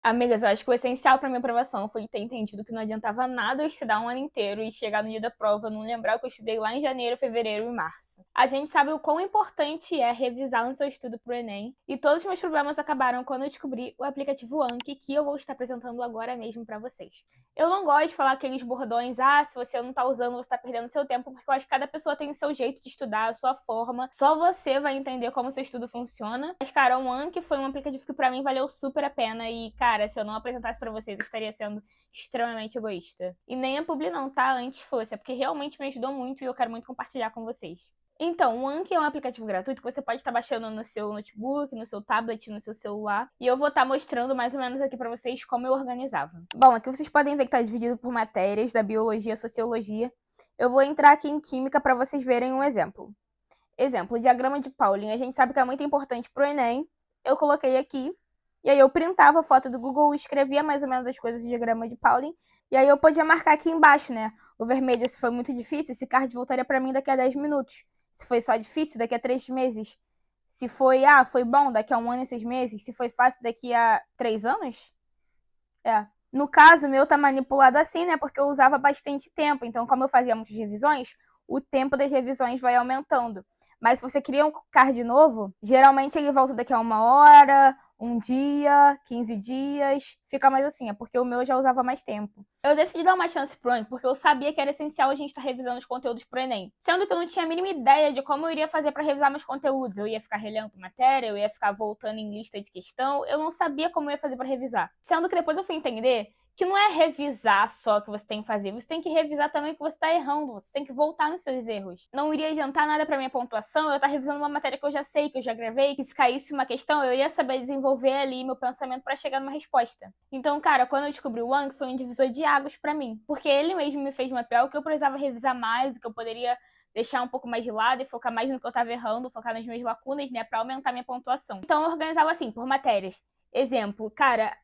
Amigas, eu acho que o essencial pra minha aprovação foi ter entendido que não adiantava nada eu estudar um ano inteiro e chegar no dia da prova não lembrar o que eu estudei lá em janeiro, fevereiro e março. A gente sabe o quão importante é revisar no seu estudo pro Enem, e todos os meus problemas acabaram quando eu descobri o aplicativo Anki, que eu vou estar apresentando agora mesmo pra vocês. Eu não gosto de falar aqueles bordões, se você não tá usando, você tá perdendo seu tempo, porque eu acho que cada pessoa tem o seu jeito de estudar, a sua forma, só você vai entender como o seu estudo funciona. Mas, cara, o Anki foi um aplicativo que pra mim valeu super a pena e, cara, se eu não apresentasse pra vocês, eu estaria sendo extremamente egoísta. E nem a publi não, tá? Antes fosse, é porque realmente me ajudou muito e eu quero muito compartilhar com vocês. Então, o Anki é um aplicativo gratuito que você pode estar baixando no seu notebook, no seu tablet, no seu celular. E eu vou estar mostrando mais ou menos aqui pra vocês como eu organizava. Bom, aqui vocês podem ver que está dividido por matérias da biologia, sociologia. Eu vou entrar aqui em química para vocês verem um exemplo. Exemplo, diagrama de Pauling. A gente sabe que é muito importante pro Enem. Eu coloquei aqui. E aí eu printava a foto do Google e escrevia mais ou menos as coisas do diagrama de Pauling. E aí eu podia marcar aqui embaixo, né? O vermelho, se foi muito difícil, esse card voltaria para mim daqui a 10 minutos. Se foi só difícil, daqui a 3 meses. Se foi, foi bom, daqui a 1 ano e 6 meses. Se foi fácil, daqui a 3 anos. É. No caso, o meu tá manipulado assim, né? Porque eu usava bastante tempo. Então, como eu fazia muitas revisões, o tempo das revisões vai aumentando. Mas se você cria um card novo, geralmente ele volta daqui a 1 hora, um dia, 15 dias. Fica mais assim, é porque o meu já usava mais tempo. Eu decidi dar uma chance pro Enem, porque eu sabia que era essencial a gente estar revisando os conteúdos pro Enem. Sendo que eu não tinha a mínima ideia de como eu iria fazer para revisar meus conteúdos. Eu ia ficar relendo matéria, eu ia ficar voltando em lista de questão. Eu não sabia como eu ia fazer para revisar. Sendo que depois eu fui entender que não é revisar só que você tem que fazer, você tem que revisar também o que você está errando, você tem que voltar nos seus erros. Não iria adiantar nada para minha pontuação eu estar revisando uma matéria que eu já sei, que eu já gravei, que se caísse uma questão, eu ia saber desenvolver ali meu pensamento para chegar numa resposta. Então, cara, quando eu descobri o Anki, foi um divisor de águas para mim, porque ele mesmo me fez mapear o que eu precisava revisar mais, o que eu poderia deixar um pouco mais de lado e focar mais no que eu estava errando, focar nas minhas lacunas, né, para aumentar minha pontuação. Então, eu organizava assim, por matérias. Exemplo, cara,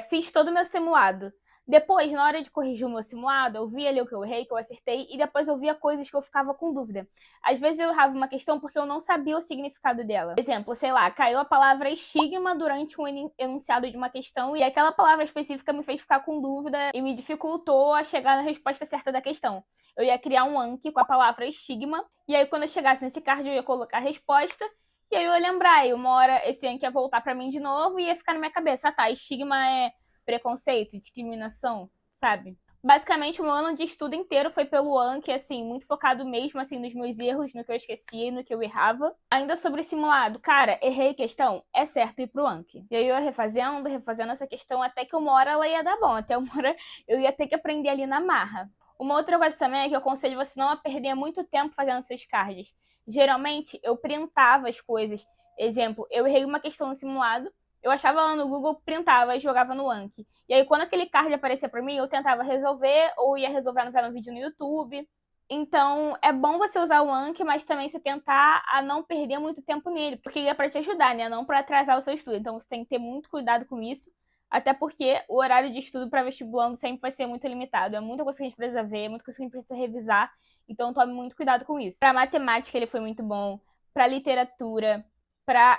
fiz todo o meu simulado. Depois, na hora de corrigir o meu simulado, eu via ali o que eu errei, que eu acertei, e depois eu via coisas que eu ficava com dúvida. Às vezes eu errava uma questão porque eu não sabia o significado dela. Por exemplo, sei lá, caiu a palavra estigma durante um enunciado de uma questão, e aquela palavra específica me fez ficar com dúvida e me dificultou a chegar na resposta certa da questão. Eu ia criar um Anki com a palavra estigma, e aí quando eu chegasse nesse card eu ia colocar a resposta, e aí eu ia lembrar, e uma hora esse Anki ia voltar pra mim de novo e ia ficar na minha cabeça, tá, estigma é preconceito, discriminação, sabe? Basicamente, o meu ano de estudo inteiro foi pelo Anki, assim, muito focado mesmo, assim, nos meus erros, no que eu esquecia e no que eu errava. Ainda sobre simulado, cara, errei questão, é certo ir pro Anki. E aí eu ia refazendo essa questão, até que uma hora ela ia dar bom, até uma hora eu ia ter que aprender ali na marra. Uma outra coisa também é que eu aconselho você não a perder muito tempo fazendo seus cards. Geralmente, eu printava as coisas. Exemplo, eu errei uma questão no simulado, eu achava lá no Google, printava e jogava no Anki. E aí, quando aquele card aparecia pra mim, eu tentava resolver, ou ia resolver no vídeo no YouTube. Então, é bom você usar o Anki, mas também você tentar a não perder muito tempo nele, porque ele é pra te ajudar, né? Não pra atrasar o seu estudo. Então, você tem que ter muito cuidado com isso, até porque o horário de estudo para vestibulando sempre vai ser muito limitado. É muita coisa que a gente precisa ver, muita coisa que a gente precisa revisar. Então, tome muito cuidado com isso. Pra matemática, ele foi muito bom. Pra literatura, para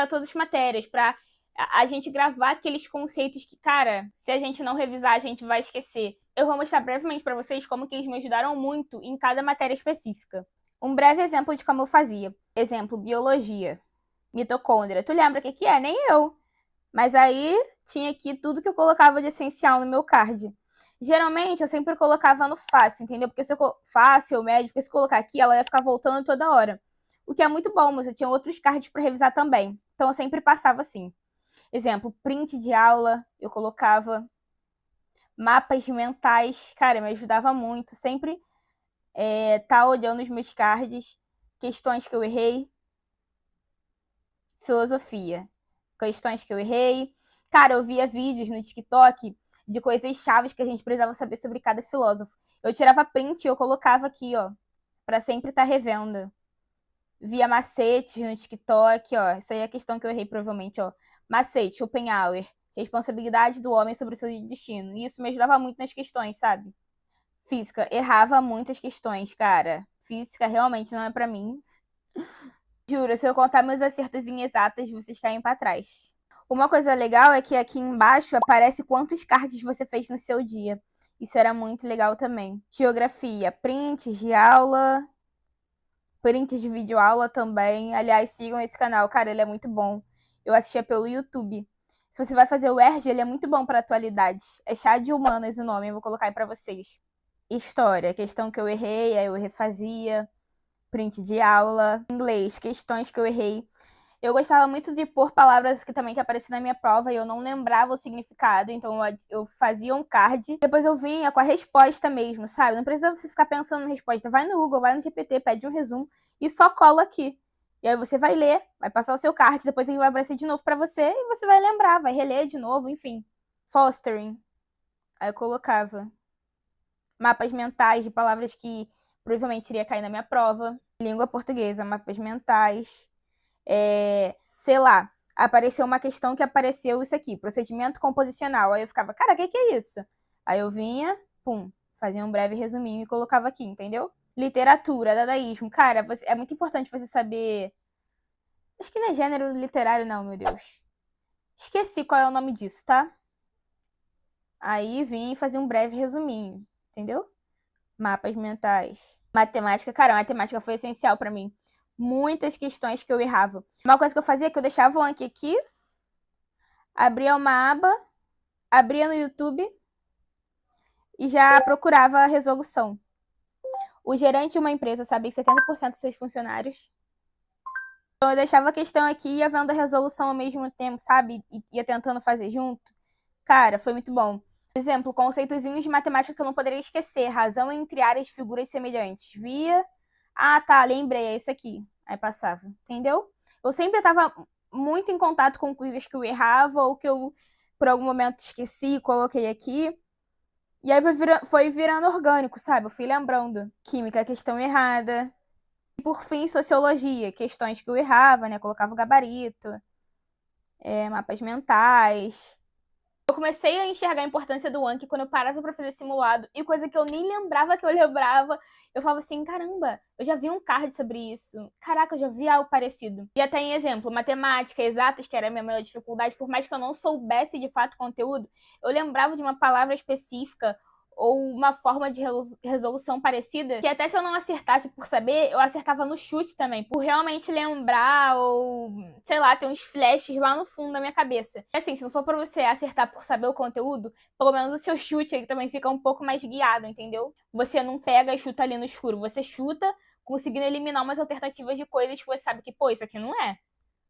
todas as matérias, para a gente gravar aqueles conceitos que, cara, se a gente não revisar, a gente vai esquecer. Eu vou mostrar brevemente para vocês como que eles me ajudaram muito em cada matéria específica. Um breve exemplo de como eu fazia. Exemplo, biologia. Mitocôndria. Tu lembra o que é? Nem eu. Mas aí tinha aqui tudo que eu colocava de essencial no meu card. Geralmente eu sempre colocava no fácil, entendeu? Porque se eu fácil, médio, porque se colocar aqui, ela ia ficar voltando toda hora. O que é muito bom, mas eu tinha outros cards para revisar também. Então eu sempre passava assim. Exemplo, print de aula, eu colocava mapas mentais, cara, me ajudava muito. Sempre tá olhando os meus cards, questões que eu errei, filosofia, questões que eu errei. Cara, eu via vídeos no TikTok de coisas chaves que a gente precisava saber sobre cada filósofo. Eu tirava print e eu colocava aqui, ó, para sempre estar revendo. Via macetes no TikTok, ó. Isso aí é a questão que eu errei provavelmente, ó. Macete, Schopenhauer. Responsabilidade do homem sobre o seu destino. E isso me ajudava muito nas questões, sabe? Física. Errava muitas questões, cara. Física realmente não é pra mim. Juro, se eu contar meus acertos em exatas, vocês caem pra trás. Uma coisa legal é que aqui embaixo aparece quantos cards você fez no seu dia. Isso era muito legal também. Geografia, prints de aula, prints de vídeo aula também. Aliás, sigam esse canal, cara, ele é muito bom. Eu assistia pelo YouTube. Se você vai fazer o ERG, ele é muito bom para atualidades. É Chá de Humanas o nome, eu vou colocar aí para vocês. História, questão que eu errei, aí eu refazia. Print de aula. Inglês, questões que eu errei. Eu gostava muito de pôr palavras que também que apareciam na minha prova e eu não lembrava o significado, então eu fazia um card. Depois eu vinha com a resposta mesmo, sabe? Não precisa você ficar pensando na resposta. Vai no Google, vai no GPT, pede um resumo e só cola aqui. E aí você vai ler, vai passar o seu card, depois ele vai aparecer de novo para você e você vai lembrar, vai reler de novo, enfim. Fostering. Aí eu colocava mapas mentais de palavras que provavelmente iria cair na minha prova. Língua portuguesa, mapas mentais. Sei lá, apareceu uma questão que apareceu isso aqui, procedimento composicional. Aí eu ficava, cara, o que é isso? Aí eu vinha, pum, fazia um breve resuminho e colocava aqui, entendeu? Literatura, dadaísmo. Cara, é muito importante você saber... Acho que não é gênero literário não, meu Deus. Esqueci qual é o nome disso, tá? Aí vim e fazia um breve resuminho, entendeu? Mapas mentais. Matemática, cara, matemática foi essencial pra mim. Muitas questões que eu errava. Uma coisa que eu fazia é que eu deixava o Anki aqui, abria uma aba, abria no YouTube e já procurava a resolução. O gerente de uma empresa sabia 70% dos seus funcionários. Então eu deixava a questão aqui e ia vendo a resolução ao mesmo tempo, sabe? E ia tentando fazer junto. Cara, foi muito bom. Por exemplo, conceitozinhos de matemática que eu não poderia esquecer. Razão entre áreas de figuras semelhantes. Via... Ah, tá, lembrei, é isso aqui. Aí passava, entendeu? Eu sempre estava muito em contato com coisas que eu errava ou que eu, por algum momento, esqueci, coloquei aqui. E aí foi virando orgânico, sabe? Eu fui lembrando. Química, questão errada. E, por fim, sociologia, questões que eu errava, né? Colocava o gabarito, mapas mentais. Eu comecei a enxergar a importância do Anki quando eu parava pra fazer simulado. E coisa que eu nem lembrava que eu lembrava. Eu falava assim, caramba, eu já vi um card sobre isso. Caraca, eu já vi algo parecido. E até em exemplo, matemática, exatas, que era a minha maior dificuldade. Por mais que eu não soubesse de fato o conteúdo, eu lembrava de uma palavra específica ou uma forma de resolução parecida, que até se eu não acertasse por saber, eu acertava no chute também, por realmente lembrar ou, sei lá, ter uns flashes lá no fundo da minha cabeça. E assim, se não for pra você acertar por saber o conteúdo, pelo menos o seu chute ele também fica um pouco mais guiado, entendeu? Você não pega e chuta ali no escuro, você chuta conseguindo eliminar umas alternativas de coisas que você sabe que, pô, isso aqui não é.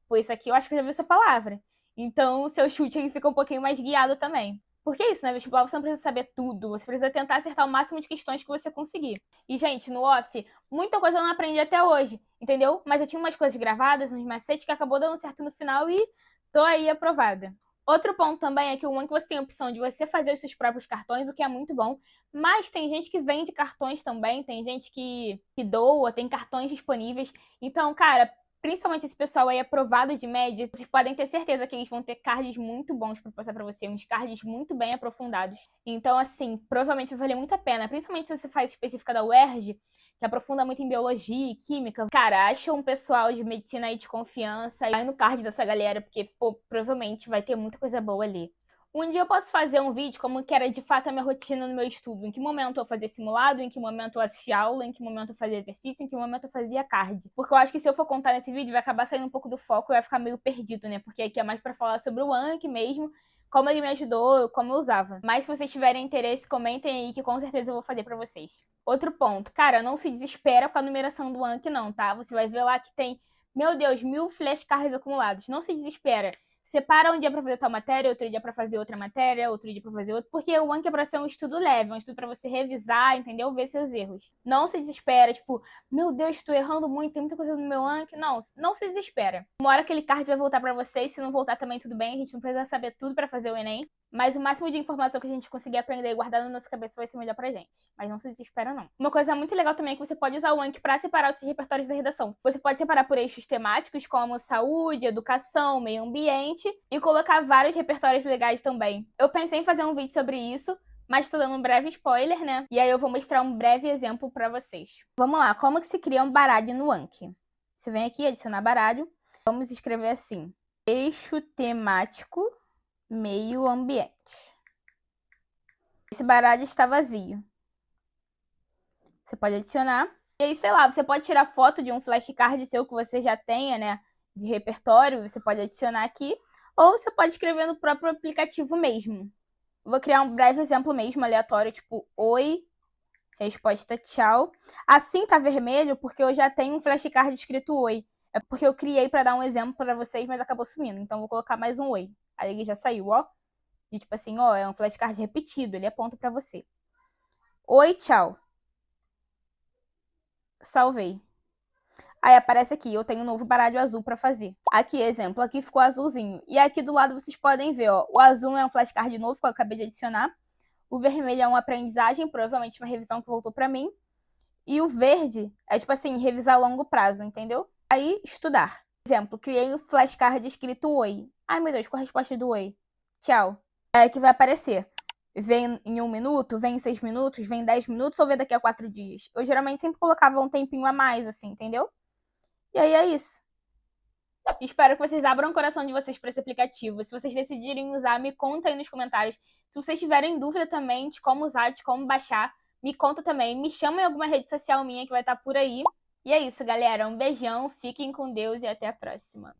Pô, isso aqui eu acho que eu já vi essa palavra. Então o seu chute ele fica um pouquinho mais guiado também. Porque é isso, né? Vestibular você não precisa saber tudo, você precisa tentar acertar o máximo de questões que você conseguir. E, gente, no off, muita coisa eu não aprendi até hoje, entendeu? Mas eu tinha umas coisas gravadas, uns macetes que acabou dando certo no final e tô aí aprovada. Outro ponto também é que o Anki você tem a opção de você fazer os seus próprios cartões, o que é muito bom. Mas tem gente que vende cartões também, tem gente que doa, tem cartões disponíveis. Então, cara, principalmente esse pessoal aí aprovado de média, vocês podem ter certeza que eles vão ter cards muito bons para passar para você, uns cards muito bem aprofundados. Então, assim, provavelmente vai valer muito a pena, principalmente se você faz específica da UERJ, que aprofunda muito em biologia e química. Cara, acha um pessoal de medicina aí de confiança e vai no card dessa galera, porque, pô, provavelmente vai ter muita coisa boa ali. Um dia eu posso fazer um vídeo como que era de fato a minha rotina no meu estudo. Em que momento eu fazia simulado, em que momento eu assistia aula, em que momento eu fazia exercício, em que momento eu fazia card. Porque eu acho que se eu for contar nesse vídeo vai acabar saindo um pouco do foco e vai ficar meio perdido, né? Porque aqui é mais pra falar sobre o Anki mesmo, como ele me ajudou, como eu usava. Mas se vocês tiverem interesse, comentem aí que com certeza eu vou fazer pra vocês. Outro ponto. Cara, não se desespera com a numeração do Anki não, tá? Você vai ver lá que tem, meu Deus, 1000 flashcards acumulados. Não se desespera. Separa um dia pra fazer tal matéria, outro dia pra fazer outra matéria, outro dia pra fazer outro, porque o Anki é pra ser um estudo leve, um estudo pra você revisar, entendeu? Ver seus erros. Não se desespera, tipo, meu Deus, tô errando muito, tem muita coisa no meu Anki. Não, não se desespera. Uma hora aquele card vai voltar pra vocês, se não voltar também tudo bem, a gente não precisa saber tudo pra fazer o Enem, mas o máximo de informação que a gente conseguir aprender e guardar na nossa cabeça vai ser melhor pra gente. Mas não se desespera, não. Uma coisa muito legal também é que você pode usar o Anki pra separar os seus repertórios da redação. Você pode separar por eixos temáticos, como saúde, educação, meio ambiente, e colocar vários repertórios legais também. Eu pensei em fazer um vídeo sobre isso, mas tô dando um breve spoiler, né? E aí eu vou mostrar um breve exemplo pra vocês. Vamos lá, como que se cria um baralho no Anki? Você vem aqui, adicionar baralho. Vamos escrever assim. eixo temático, meio ambiente. Esse baralho está vazio. Você pode adicionar. E aí, sei lá, você pode tirar foto de um flashcard seu que você já tenha, né? De repertório, você pode adicionar aqui. Ou você pode escrever no próprio aplicativo mesmo. Vou criar um breve exemplo mesmo, aleatório, tipo, oi, resposta tchau. Assim tá vermelho porque eu já tenho um flashcard escrito oi. É porque eu criei para dar um exemplo para vocês, mas acabou sumindo. Então vou colocar mais um oi. Aí ele já saiu, ó. E tipo assim, ó, é um flashcard repetido, ele aponta para você. Oi, tchau. Salvei. Aí aparece aqui, eu tenho um novo baralho azul para fazer. Aqui, exemplo, aqui ficou azulzinho. E aqui do lado vocês podem ver, ó, o azul é um flashcard novo que eu acabei de adicionar. O vermelho é uma aprendizagem, provavelmente uma revisão que voltou para mim. E o verde é tipo assim, revisar a longo prazo, entendeu? Aí, estudar. Exemplo, criei um flashcard escrito oi. Ai, meu Deus, qual a resposta do oi? Tchau. É que vai aparecer. Vem em 1 minuto, vem em 6 minutos, vem em 10 minutos ou vem daqui a 4 dias. Eu geralmente sempre colocava um tempinho a mais, assim, entendeu? E aí é isso. Espero que vocês abram o coração de vocês para esse aplicativo. Se vocês decidirem usar, me conta aí nos comentários. Se vocês tiverem dúvida também de como usar, de como baixar, me conta também. Me chama em alguma rede social minha que vai estar por aí. E é isso, galera. Um beijão, fiquem com Deus e até a próxima.